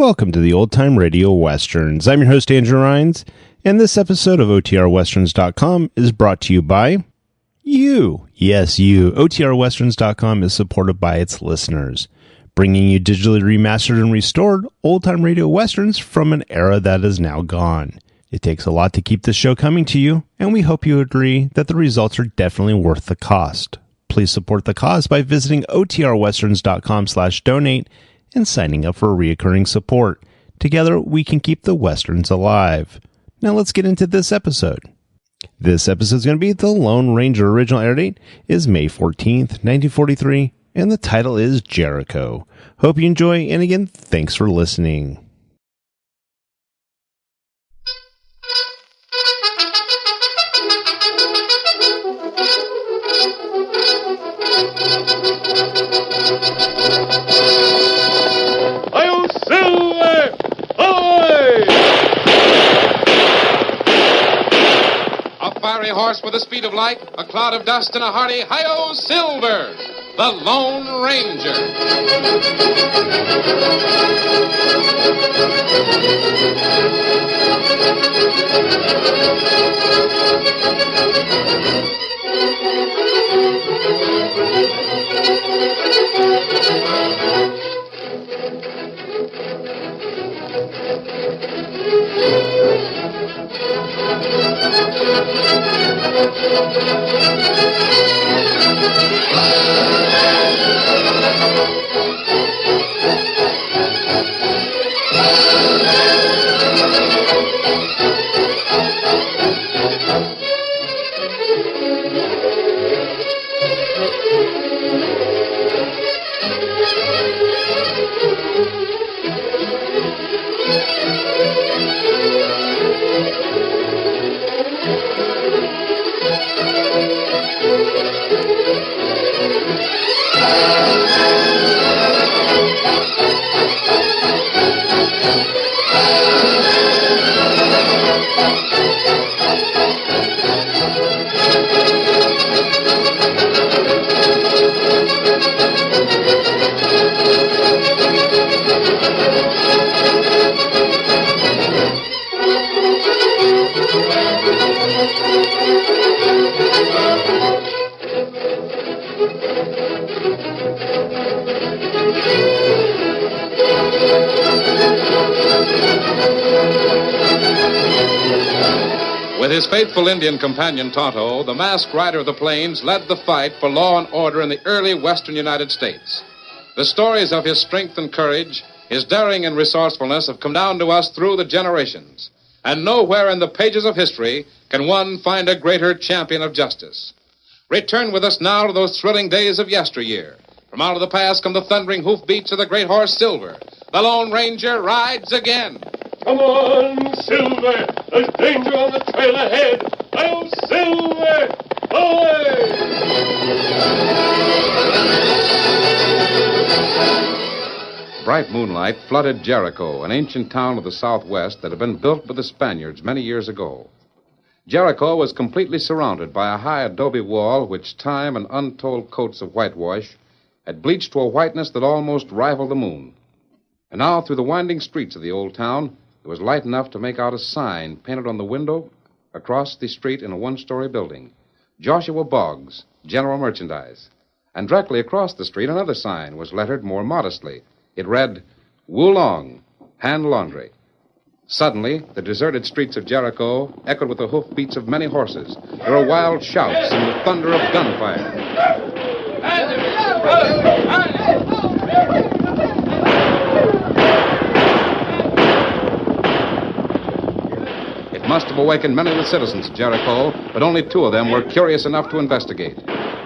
Welcome to the Old Time Radio Westerns. I'm your host, Andrew Rhynes, and this episode of OTRWesterns.com is brought to you by you. Yes, you. OTRWesterns.com is supported by its listeners, bringing you digitally remastered and restored old-time radio westerns from an era that is now gone. It takes a lot to keep this show coming to you, and we hope you agree that the results are definitely worth the cost. Please support the cause by visiting OTRWesterns.com/donate and signing up for reoccurring support. Together, we can keep the Westerns alive. Now let's get into this episode. This episode is going to be The Lone Ranger. Original air date is May 14th, 1943, and the title is Jericho. Hope you enjoy, and again, thanks for listening. Fiery horse with the speed of light, a cloud of dust, and a hearty hi-yo Silver, the Lone Ranger. With his faithful Indian companion, Tonto, the masked rider of the plains led the fight for law and order in the early western United States. The stories of his strength and courage, his daring and resourcefulness have come down to us through the generations. And nowhere in the pages of history can one find a greater champion of justice. Return with us now to those thrilling days of yesteryear. From out of the past come the thundering hoofbeats of the great horse Silver. The Lone Ranger rides again. Come on, Silver! There's danger on the trail ahead! Oh, Silver! Away! Bright moonlight flooded Jericho, an ancient town of the southwest that had been built by the Spaniards many years ago. Jericho was completely surrounded by a high adobe wall which time and untold coats of whitewash had bleached to a whiteness that almost rivaled the moon. And now, through the winding streets of the old town, there was light enough to make out a sign painted on the window across the street in a one-story building. Joshua Boggs, General Merchandise. And directly across the street, another sign was lettered more modestly. It read, Woolong, Hand Laundry. Suddenly, the deserted streets of Jericho echoed with the hoofbeats of many horses. There were wild shouts and the thunder of gunfire. It must have awakened many of the citizens of Jericho, but only two of them were curious enough to investigate.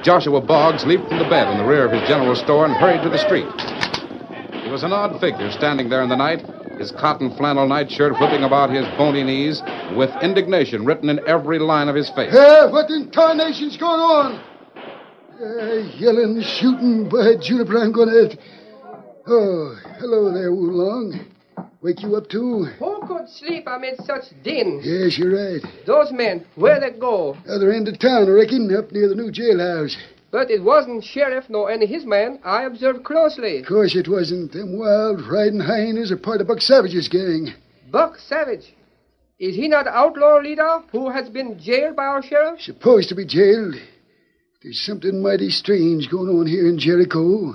Joshua Boggs leaped from the bed in the rear of his general store and hurried to the street. He was an odd figure standing there in the night, his cotton flannel nightshirt whipping about his bony knees, with indignation written in every line of his face. What in tarnation's going on? Yelling, shooting, by Juniper, I'm going to... Oh, hello there, Woolong. Wake you up, too? Who could sleep amid such din? Yes, you're right. Those men, where they go? Other end of town, I reckon, up near the new jailhouse. But it wasn't Sheriff nor any of his men. I observed closely. Of course it wasn't. Them wild riding hyenas are part of Buck Savage's gang. Buck Savage. Is he not the outlaw leader who has been jailed by our sheriff? Supposed to be jailed. There's something mighty strange going on here in Jericho.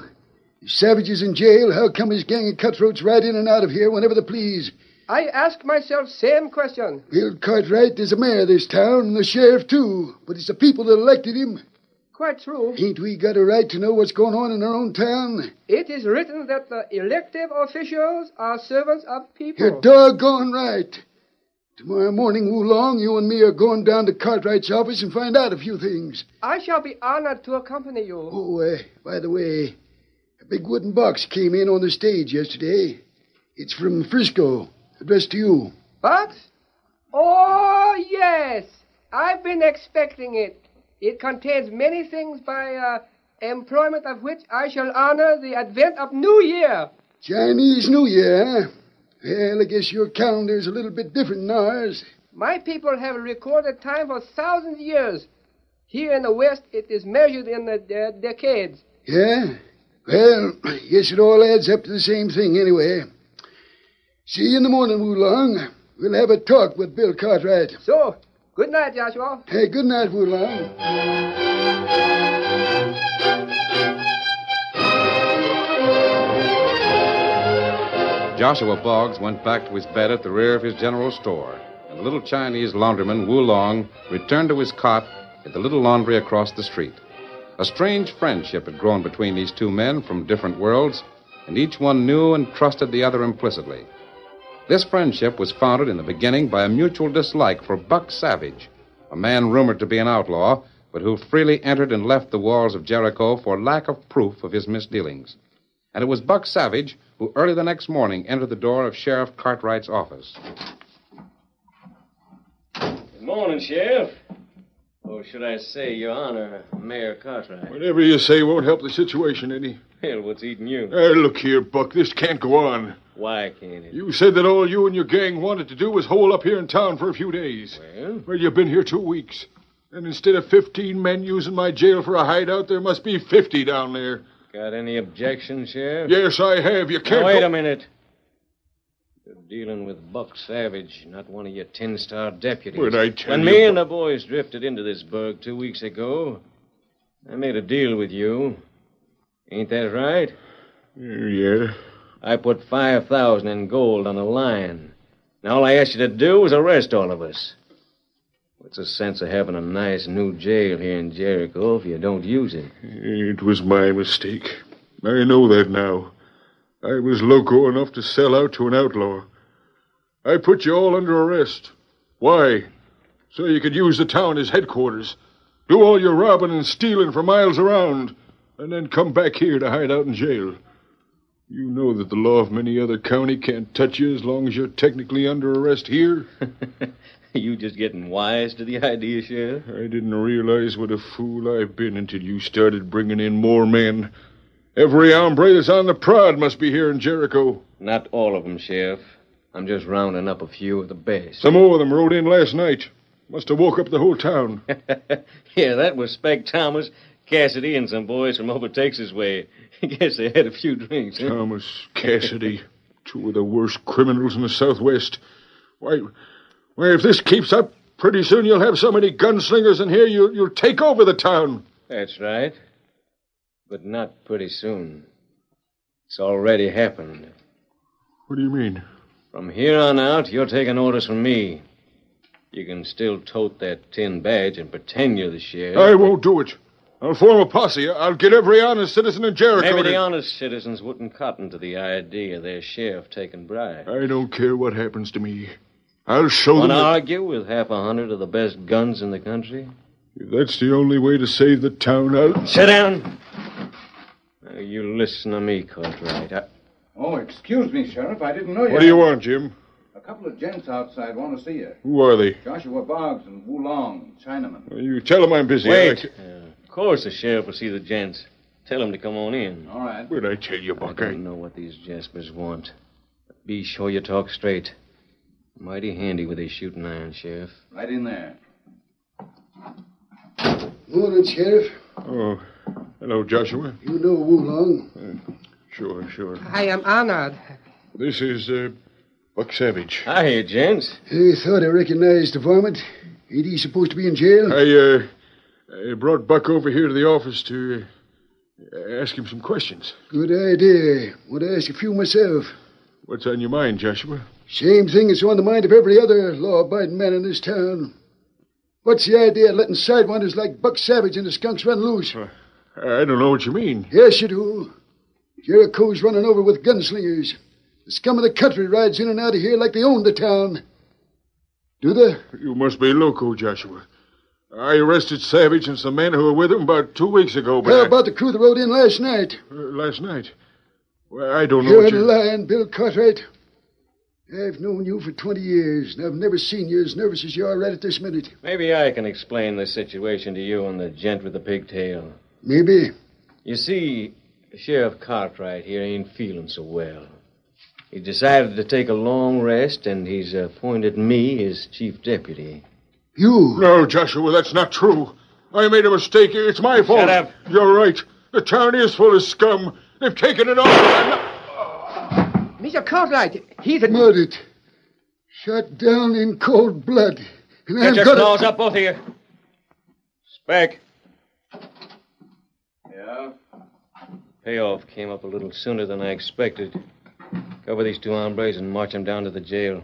If Savage is in jail, how come his gang of cutthroats ride in and out of here whenever they please? I ask myself same question. Bill Cartwright is the mayor of this town, and the sheriff, too. But it's the people that elected him. Quite true. Ain't we got a right to know what's going on in our own town? It is written that the elective officials are servants of people. You're doggone right. Tomorrow morning, Woolong, you and me are going down to Cartwright's office and find out a few things. I shall be honored to accompany you. Oh, by the way, a big wooden box came in on the stage yesterday. It's from Frisco, addressed to you. Box? Oh, yes. I've been expecting it. It contains many things by employment of which I shall honor the advent of New Year. Chinese New Year, huh? Well, I guess your calendar's a little bit different than ours. My people have recorded time for thousands of years. Here in the West, it is measured in the decades. Yeah? Well, I guess it all adds up to the same thing anyway. See you in the morning, Woolong. We'll have a talk with Bill Cartwright. So, good night, Joshua. Hey, good night, Woolong. Joshua Boggs went back to his bed at the rear of his general store, and the little Chinese laundryman, Woolong, returned to his cot at the little laundry across the street. A strange friendship had grown between these two men from different worlds, and each one knew and trusted the other implicitly. This friendship was founded in the beginning by a mutual dislike for Buck Savage, a man rumored to be an outlaw, but who freely entered and left the walls of Jericho for lack of proof of his misdealings. And it was Buck Savage who early the next morning entered the door of Sheriff Cartwright's office. Good morning, Sheriff. Or should I say, Your Honor, Mayor Cartwright. Whatever you say won't help the situation any. Well, what's eating you? Look here, Buck. This can't go on. Why can't it? You said that all you and your gang wanted to do was hole up here in town for a few days. Well, you've been here 2 weeks. And instead of 15 men using my jail for a hideout, there must be 50 down there. Got any objections, Sheriff? Yes, I have. You can't Now, wait a minute. You're dealing with Buck Savage, not one of your 10-star deputies. But I tell when you... me and the boys drifted into this burg 2 weeks ago, I made a deal with you. Ain't that right? Yeah. I put 5,000 in gold on the line. Now all I asked you to do was arrest all of us. What's the sense of having a nice new jail here in Jericho if you don't use it? It was my mistake. I know that now. I was loco enough to sell out to an outlaw. I put you all under arrest. Why? So you could use the town as headquarters. Do all your robbing and stealing for miles around, and then come back here to hide out in jail. You know that the law of many other county can't touch you as long as you're technically under arrest here. You just getting wise to the idea, Sheriff? I didn't realize what a fool I've been until you started bringing in more men. Every hombre that's on the prod must be here in Jericho. Not all of them, Sheriff. I'm just rounding up a few of the best. Some more of them rode in last night. Must have woke up the whole town. Yeah, that was Spec Thomas, Cassidy, and some boys from over Texas way. Guess they had a few drinks, huh? Thomas, Cassidy, two of the worst criminals in the Southwest. Why, if this keeps up, pretty soon you'll have so many gunslingers in here you'll take over the town. That's right. But not pretty soon. It's already happened. What do you mean? From here on out, you're taking orders from me. You can still tote that tin badge and pretend you're the sheriff. I won't do it. I'll form a posse. I'll get every honest citizen in Jericho. Maybe the honest citizens wouldn't cotton to the idea of their sheriff taking bribes. I don't care what happens to me. I'll show them. Want to argue with 100 of the best guns in the country? If that's the only way to save the town, I'll... Sit down. Now, you listen to me, Cartwright. Oh, excuse me, Sheriff. I didn't know you. What do you want, Jim? A couple of gents outside want to see you. Who are they? Joshua Boggs and Woolong, Chinaman. Well, you tell them I'm busy. Wait. Of course the sheriff will see the gents. Tell them to come on in. All right. What'd I tell you, Buck? I don't know what these jaspers want. But be sure you talk straight. Mighty handy with his shooting iron, Sheriff. Right in there. Morning, Sheriff. Oh, Hello, Joshua. You know Woolong. Sure. I am honored. This is, Buck Savage. Hi, gents. I thought I recognized the varmint. Ain't he supposed to be in jail? I brought Buck over here to the office to ask him some questions. Good idea. Want to ask a few myself. What's on your mind, Joshua? Same thing that's on the mind of every other law-abiding man in this town. What's the idea of letting sidewinders like Buck Savage and the skunks run loose? I don't know what you mean. Yes, you do. Jericho's running over with gunslingers. The scum of the country rides in and out of here like they own the town. Do they? You must be loco, Joshua. I arrested Savage and some men who were with him about 2 weeks ago, but How about the crew that rode in last night? last night? Well, I don't know You're what you... lying, Bill Cartwright. I've known you for 20 years, and I've never seen you as nervous as you are right at this minute. Maybe I can explain the situation to you and the gent with the pigtail. Maybe. You see, Sheriff Cartwright here ain't feeling so well. He decided to take a long rest, and he's appointed me as chief deputy. You? No, Joshua, that's not true. I made a mistake. It's my fault. Shut up. You're right. The town is full of scum. They've taken it all. Mr. Cartwright, he's a... Murdered. Shot down in cold blood. And Get I've your got claws up, both of you. Speck. Yeah? Payoff came up a little sooner than I expected. Cover these two hombres and march them down to the jail.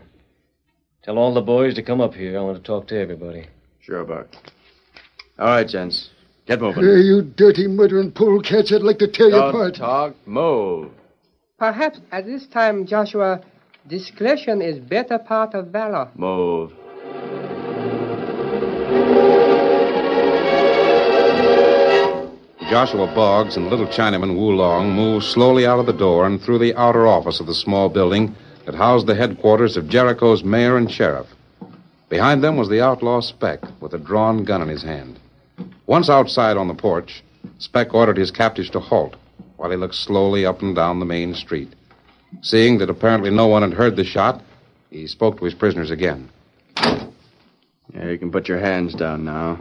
Tell all the boys to come up here. I want to talk to everybody. Sure, Buck. All right, gents. Get moving. Hey, you dirty murdering polecats, I'd like to tear you Don't apart. talk. Move. Perhaps at this time, Joshua, discretion is better part of valor. Move. Joshua Boggs and little Chinaman Woolong moved slowly out of the door and through the outer office of the small building that housed the headquarters of Jericho's mayor and sheriff. Behind them was the outlaw Speck with a drawn gun in his hand. Once outside on the porch, Speck ordered his captives to halt while he looked slowly up and down the main street. Seeing that apparently no one had heard the shot, he spoke to his prisoners again. Yeah, you can put your hands down now.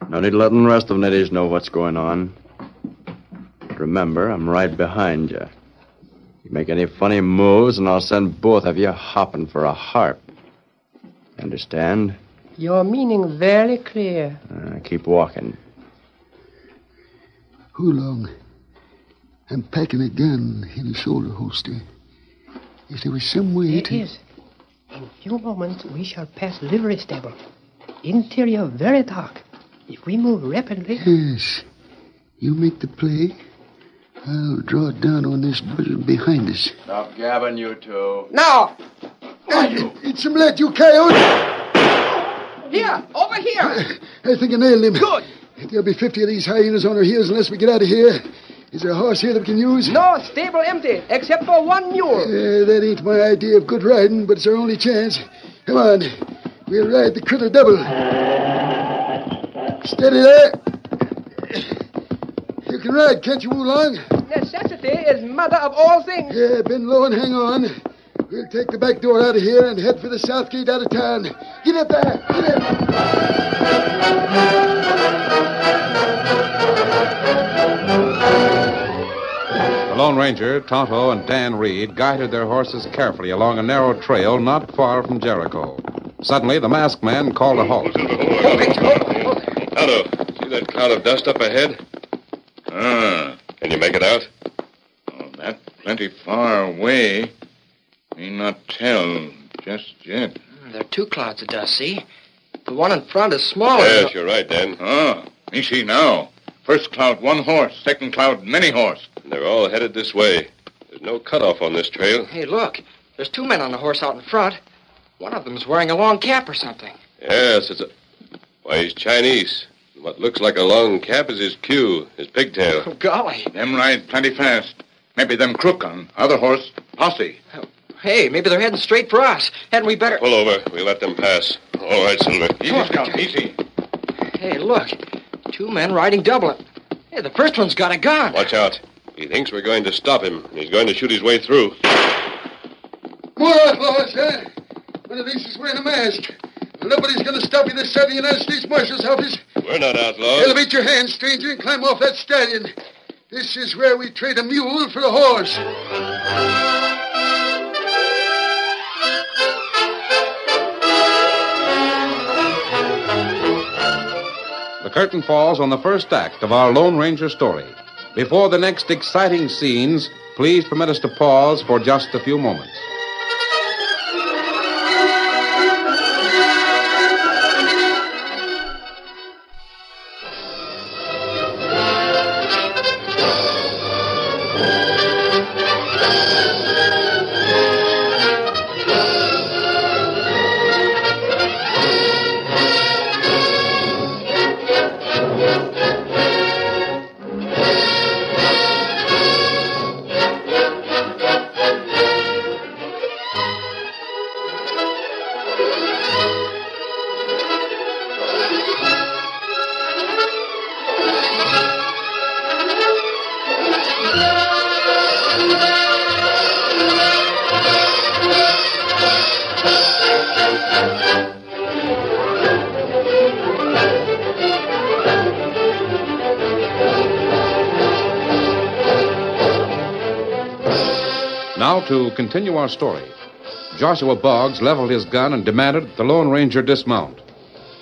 No need letting the rest of the nitties know what's going on. But remember, I'm right behind you. You make any funny moves, and I'll send both of you hopping for a harp. Understand? Your meaning very clear. Keep walking. Woolong, I'm packing a gun in a shoulder holster. If there was some way It is. In few moments, we shall pass livery stable. Interior very dark. If we move rapidly... Yes. You make the play. I'll draw it down on this building behind us. Stop gabbing, you two. Now! It's some lead, you coyote! Here! Over here! I think I nailed him. Good! There'll be 50 of these hyenas on our heels unless we get out of here. Is there a horse here that we can use? No, stable empty, except for one mule. That ain't my idea of good riding, but it's our only chance. Come on. We'll ride the critter double. Steady there. You can ride, can't you, Woolong? Necessity is mother of all things. Yeah, bend low and hang on. We'll take the back door out of here and head for the south gate out of town. Get up there. Get up. The Lone Ranger, Tonto, and Dan Reed guided their horses carefully along a narrow trail not far from Jericho. Suddenly, the masked man called a halt. Tonto, see that cloud of dust up ahead? Can you make it out? Oh, that plenty far away. May not tell just yet. There are two clouds of dust, see? The one in front is smaller. Yes, you're right, Dan. Me see now. First cloud, one horse. Second cloud, many horse. They're all headed this way. There's no cutoff on this trail. Hey, look. There's two men on the horse out in front. One of them is wearing a long cap or something. Yes, it's a... Why, he's Chinese. What looks like a long cap is his queue, his pigtail. Oh, golly. Them ride plenty fast. Maybe them crook on. Other horse, posse. Hey, maybe they're heading straight for us. Hadn't we better... Pull over. We'll let them pass. All right, Silver. Easy, Scout, easy. Hey, look. Two men riding double. Hey, the first one's got a gun. Watch out. He thinks we're going to stop him, and he's going to shoot his way through. More outlaws, huh? One of these is wearing a mask. Nobody's going to stop you this side of the United States Marshal's office. We're We're not outlaws. Elevate your hands, stranger, and climb off that stallion. This is where we trade a mule for a horse. The curtain falls on the first act of our Lone Ranger story. Before the next exciting scenes, please permit us to pause for just a few moments. Now to continue our story. Joshua Boggs leveled his gun and demanded that the Lone Ranger dismount.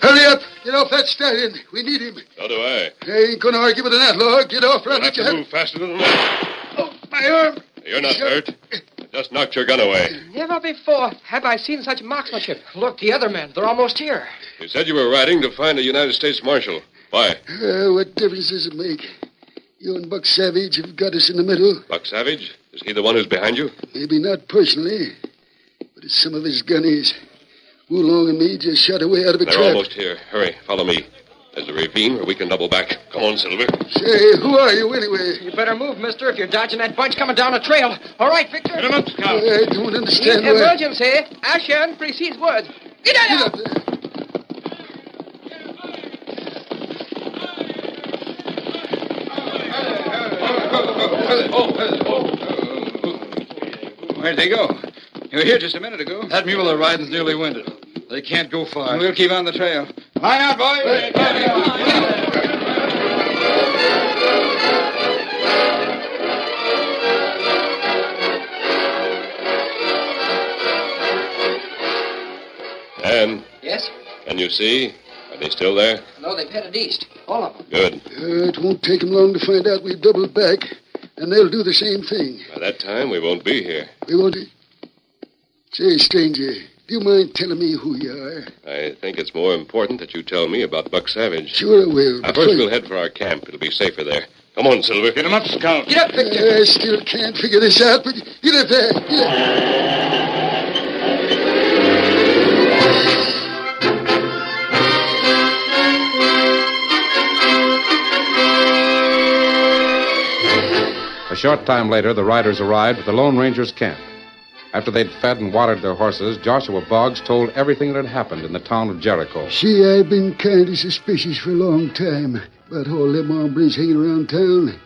Hurry up! Get off that stallion. We need him. So do I. I ain't going to argue with an outlaw. Get off, You'll run. have to move faster than that. Oh, my arm. You're not hurt. I just knocked your gun away. Never before have I seen such marksmanship. Look, the other men, they're almost here. You said you were riding to find a United States Marshal. Why? What difference does it make? You and Buck Savage have got us in the middle. Buck Savage? Is he the one who's behind you? Maybe not personally, but it's some of his gunnies. Woolong and me just shot away out of a They're trap. almost here. Hurry, follow me. There's a ravine where we can double back. Come on, Silver. Say, who are you anyway? You better move, mister, if you're dodging that bunch coming down the trail. All right, Victor. Get him up, Scout. I don't understand In why... emergency, action precedes words. Get Get out! up there. Where'd they go? You were here just a minute ago. That mule they're riding's nearly winded. They can't go far. We'll keep on the trail. Line out, boys! Ann, Yes? can you see? Are they still there? No, they've headed east. All of them. Good. It won't take them long to find out we've doubled back, and they'll do the same thing. By that time, we won't be here. We won't... Say, stranger, do you mind telling me who you are? I think it's more important that you tell me about Buck Savage. Sure I will. Now, first, we'll head for our camp. It'll be safer there. Come on, Silver. Get him up, Scout. Get up, Victor. I still can't figure this out, but get up there. Get up. A short time later, the riders arrived at the Lone Ranger's camp. After they'd fed and watered their horses, Joshua Boggs told everything that had happened in the town of Jericho. See, I've been kind of suspicious for a long time about all them hombres hanging around town.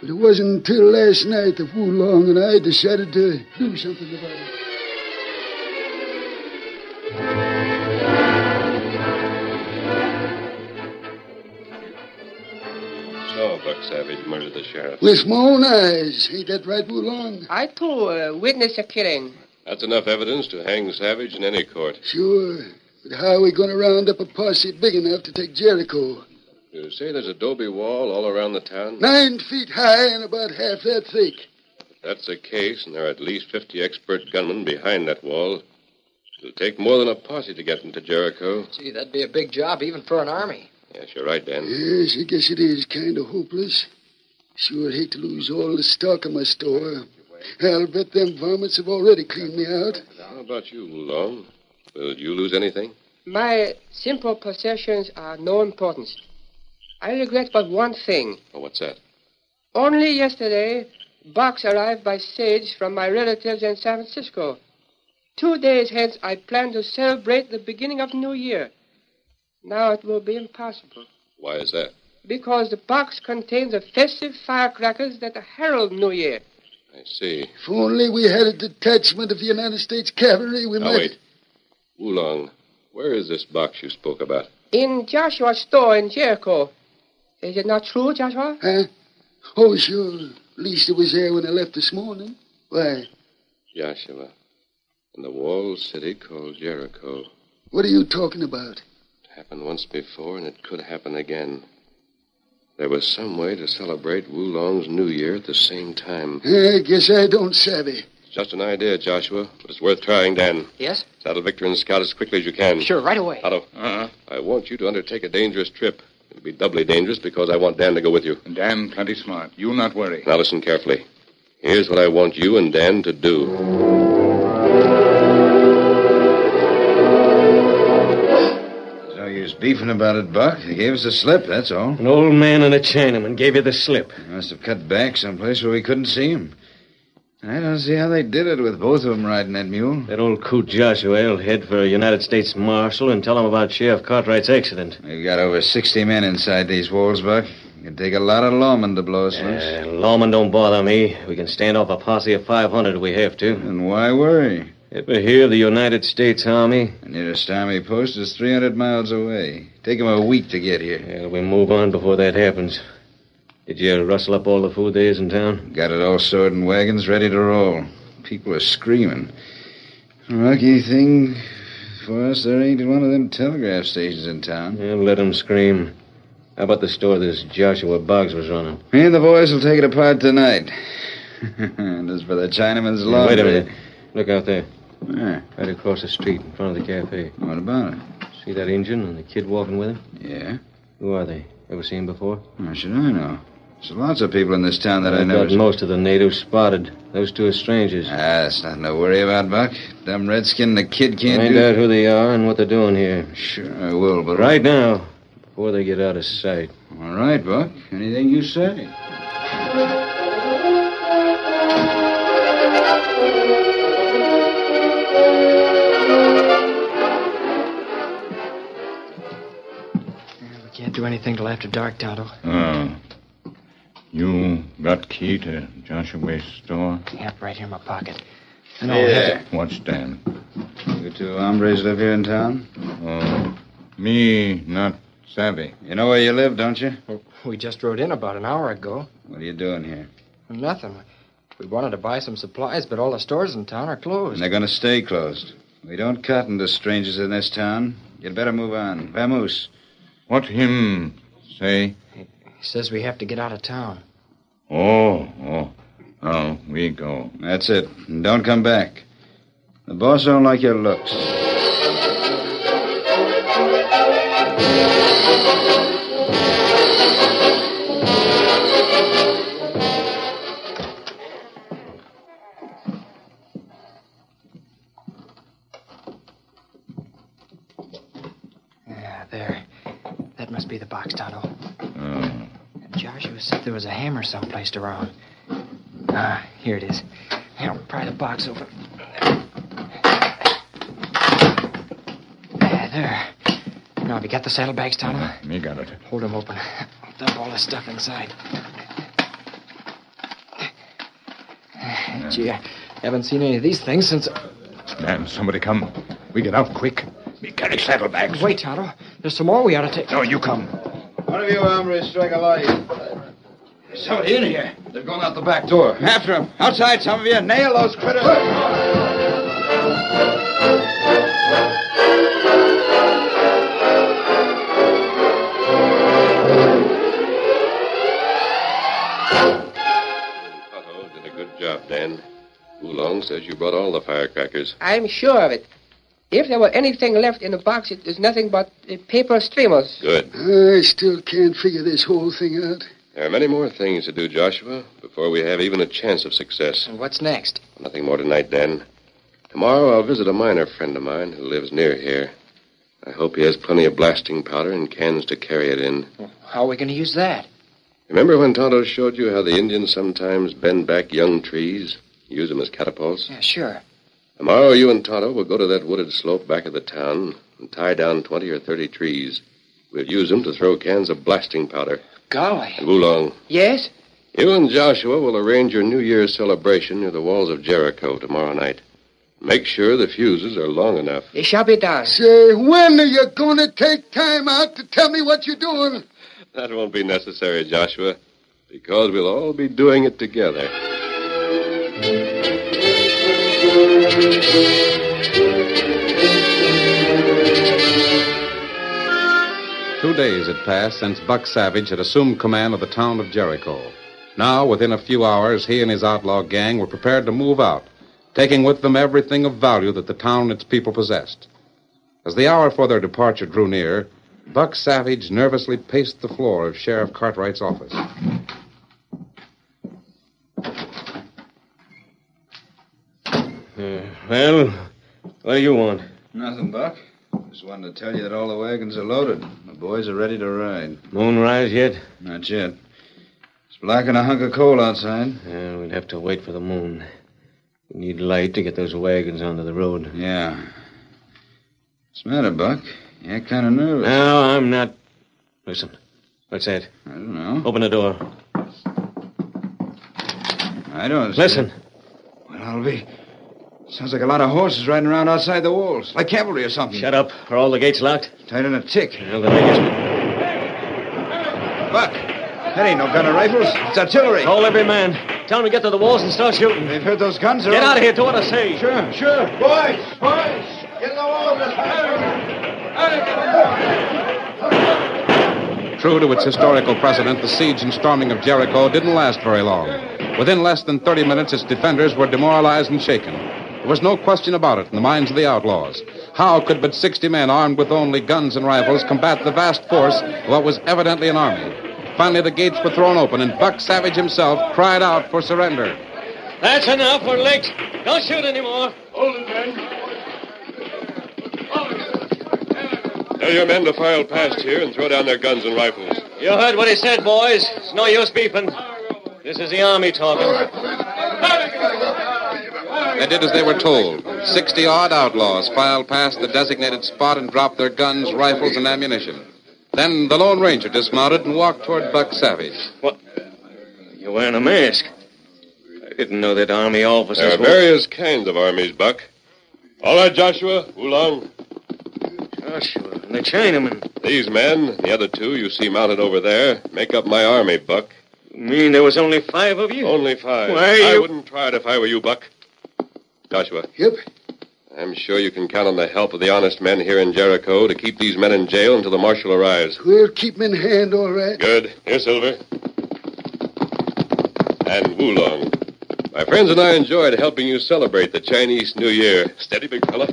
But it wasn't until last night that Woolong and I decided to do something about it. So, Buck Savage murdered the sheriff. With my own eyes. Ain't that right, Woolong? I, too, witnessed a killing. That's enough evidence to hang Savage in any court. Sure. But how are we going to round up a posse big enough to take Jericho? You say there's a adobe wall all around the town? 9 feet high and about half that thick. If that's the case, and there are at least 50 expert gunmen behind that wall, it'll take more than a posse to get into Jericho. Gee, that'd be a big job even for an army. Yes, you're right, Dan. Yes, I guess it is kind of hopeless. Sure hate to lose all the stock in my store. I'll bet them varmints have already cleaned me out. How about you, Woolong? Will you lose anything? My simple possessions are no importance. I regret but one thing. Oh, what's that? Only yesterday, Box arrived by stage from my relatives in San Francisco. 2 days hence, I plan to celebrate the beginning of New Year. Now it will be impossible. Why is that? Because the box contains the festive firecrackers that herald New Year. I see. If only we had a detachment of the United States Cavalry, we Now, might... wait. Woolong, where is this box you spoke about? In Joshua's store in Jericho. Is it not true, Joshua? Huh? Oh, sure. At least it was there when I left this morning. Why? Joshua, in the walled city called Jericho. What are you talking about? It happened once before, and it could happen again. There was some way to celebrate Woolong's New Year at the same time. I guess I don't savvy. It's just an idea, Joshua, but it's worth trying, Dan. Yes? Saddle Victor and scout as quickly as you can. Sure, right away. Otto, I want you to undertake a dangerous trip. It'll be doubly dangerous because I want Dan to go with you. Dan, plenty smart. You not worry. Now listen carefully. Here's what I want you and Dan to do. No use beefing about it, Buck. They gave us the slip, that's all. An old man and a Chinaman gave you the slip. They must have cut back someplace where we couldn't see him. I don't see how they did it with both of them riding that mule. That old coot Joshua will head for a United States Marshal and tell him about Sheriff Cartwright's accident. We've got over 60 men inside these walls, Buck. It'd take a lot of lawmen to blow us loose. Lawmen don't bother me. We can stand off a posse of 500 if we have to. And why worry? Ever hear of the United States Army? The nearest army post is 300 miles away. Take them a week to get here. Yeah, we move on before that happens. Did you rustle up all the food there is in town? Got it all stored in wagons, ready to roll. People are screaming. Lucky thing for us, there ain't one of them telegraph stations in town. Yeah, let them scream. How about the store this Joshua Boggs was running? Me and the boys will take it apart tonight. And as for the Chinaman's laundry... Wait a minute. Look out there. Where? Right across the street in front of the cafe. What about it? See that Injun and the kid walking with him? Yeah. Who are they? Ever seen them before? How should I know? There's lots of people in this town that I never... got most of the natives spotted. Those two are strangers. That's nothing to worry about, Buck. Dumb redskin and the kid can't Find out who they are and what they're doing here. Sure I will, but... Right now, before they get out of sight. All right, Buck. Anything you say. Can't do anything till after dark, Tonto. You got key to Joshua's store? Yep, right here in my pocket. What's Dan? You two hombres live here in town? Me not savvy. You know where you live, don't you? Well, we just rode in about an hour ago. What are you doing here? Nothing. We wanted to buy some supplies, but all the stores in town are closed. And they're going to stay closed. We don't cotton to strangers in this town. You'd better move on. Vamoose. What him say? He says we have to get out of town. Oh, we go. That's it. And don't come back. The boss don't like your looks. Yeah, there. That must be the box, Tonto. Joshua said there was a hammer someplace around. Here it is. Here, I'll pry the box open. There. Now, have you got the saddlebags, Tonto? Me got it. Hold them open. I'll dump all this stuff inside. Gee, I haven't seen any of these things since... Dan, somebody come. We get out quick. Me carry saddlebags. Wait, Tonto. There's some more we ought to take. No, you come. One of you hombres strike a light. There's somebody in here. They've gone out the back door. After them. Outside, some of you. Nail those critters. Tonto did a good job, Dan. Woolong says you brought all the firecrackers. I'm sure of it. If there were anything left in the box, it is nothing but paper streamers. Good. I still can't figure this whole thing out. There are many more things to do, Joshua, before we have even a chance of success. And what's next? Nothing more tonight, Dan. Tomorrow I'll visit a miner friend of mine who lives near here. I hope he has plenty of blasting powder and cans to carry it in. Well, how are we going to use that? Remember when Tonto showed you how the Indians sometimes bend back young trees, use them as catapults? Yeah, sure. Tomorrow you and Tonto will go to that wooded slope back of the town and tie down 20 or 30 trees. We'll use them to throw cans of blasting powder. Golly. And Woolong. Yes? You and Joshua will arrange your New Year's celebration near the walls of Jericho tomorrow night. Make sure the fuses are long enough. It shall be done. Say, when are you going to take time out to tell me what you're doing? That won't be necessary, Joshua, because we'll all be doing it together. 2 days had passed since Buck Savage had assumed command of the town of Jericho. Now, within a few hours, he and his outlaw gang were prepared to move out, taking with them everything of value that the town and its people possessed. As the hour for their departure drew near, Buck Savage nervously paced the floor of Sheriff Cartwright's office. Well, what do you want? Nothing, Buck. Just wanted to tell you that all the wagons are loaded. The boys are ready to ride. Moonrise yet? Not yet. It's black and a hunk of coal outside. Yeah, we'd have to wait for the moon. We need light to get those wagons onto the road. Yeah. What's the matter, Buck? You act kind of nervous. No, I'm not. Listen. What's that? I don't know. Open the door. I don't see. Listen. Well, I'll be. Sounds like a lot of horses riding around outside the walls. Like cavalry or something. Shut up. Are all the gates locked? Tight in a tick. Well, then I guess... Buck, that ain't no gun or rifles. It's artillery. Call every man. Tell them to get to the walls and start shooting. They've heard those guns. Get out of here. Do what I say. Sure. Boys! Get in the walls! True to its historical precedent, the siege and storming of Jericho didn't last very long. Within less than 30 minutes, its defenders were demoralized and shaken. There was no question about it in the minds of the outlaws. How could but 60 men armed with only guns and rifles combat the vast force of what was evidently an army? Finally, the gates were thrown open, and Buck Savage himself cried out for surrender. That's enough. We're licked. Don't shoot anymore. Hold it, men. Tell your men to file past here and throw down their guns and rifles. You heard what he said, boys. It's no use beefing. This is the army talking. They did as they were told. 60-odd outlaws filed past the designated spot and dropped their guns, rifles, and ammunition. Then the Lone Ranger dismounted and walked toward Buck Savage. What? You're wearing a mask. I didn't know that army officers There are various kinds of armies, Buck. All right, Joshua, Woolong. Joshua and the Chinaman. These men, the other two you see mounted over there, make up my army, Buck. You mean there was only 5 of you? Only 5. Why, I you... wouldn't try it if I were you, Buck. Joshua. Yep. I'm sure you can count on the help of the honest men here in Jericho to keep these men in jail until the marshal arrives. We'll keep them in hand, all right. Good. Here, Silver. And Woolong. My friends and I enjoyed helping you celebrate the Chinese New Year. Steady, big fella.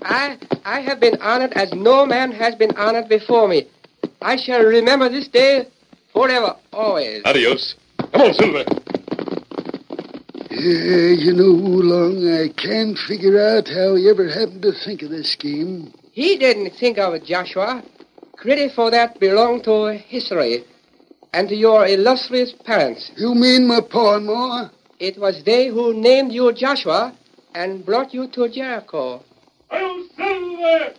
I have been honored as no man has been honored before me. I shall remember this day forever, always. Adios. Come on, Silver. You know, Woolong, I can't figure out how he ever happened to think of this scheme. He didn't think of it, Joshua. Credit for that belonged to history and to your illustrious parents. You mean my pa and ma? It was they who named you Joshua and brought you to Jericho. I'll Silver!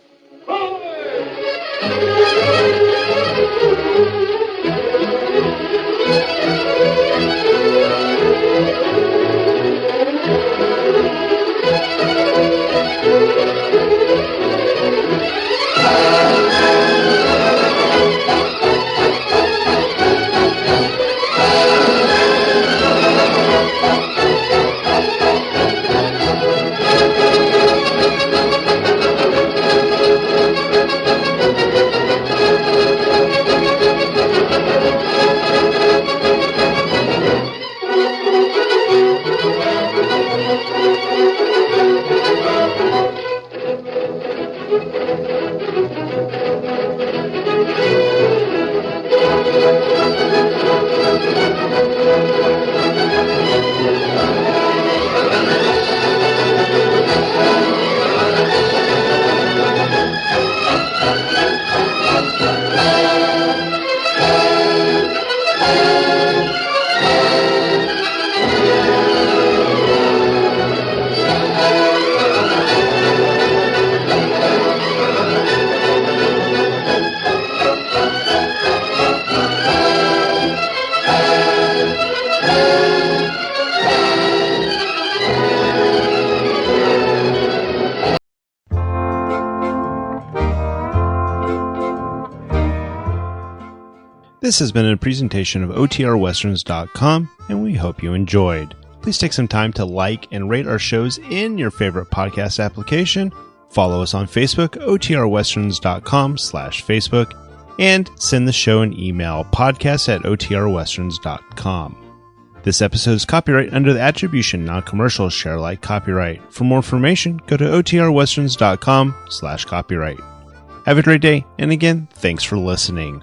This has been a presentation of OTRWesterns.com, and we hope you enjoyed. Please take some time to like and rate our shows in your favorite podcast application. Follow us on Facebook, OTRWesterns.com/Facebook, and send the show an email, podcast@OTRWesterns.com. This episode is copyright under the Attribution Non-Commercial Share Alike copyright. For more information, go to OTRWesterns.com/copyright. Have a great day, and again, thanks for listening.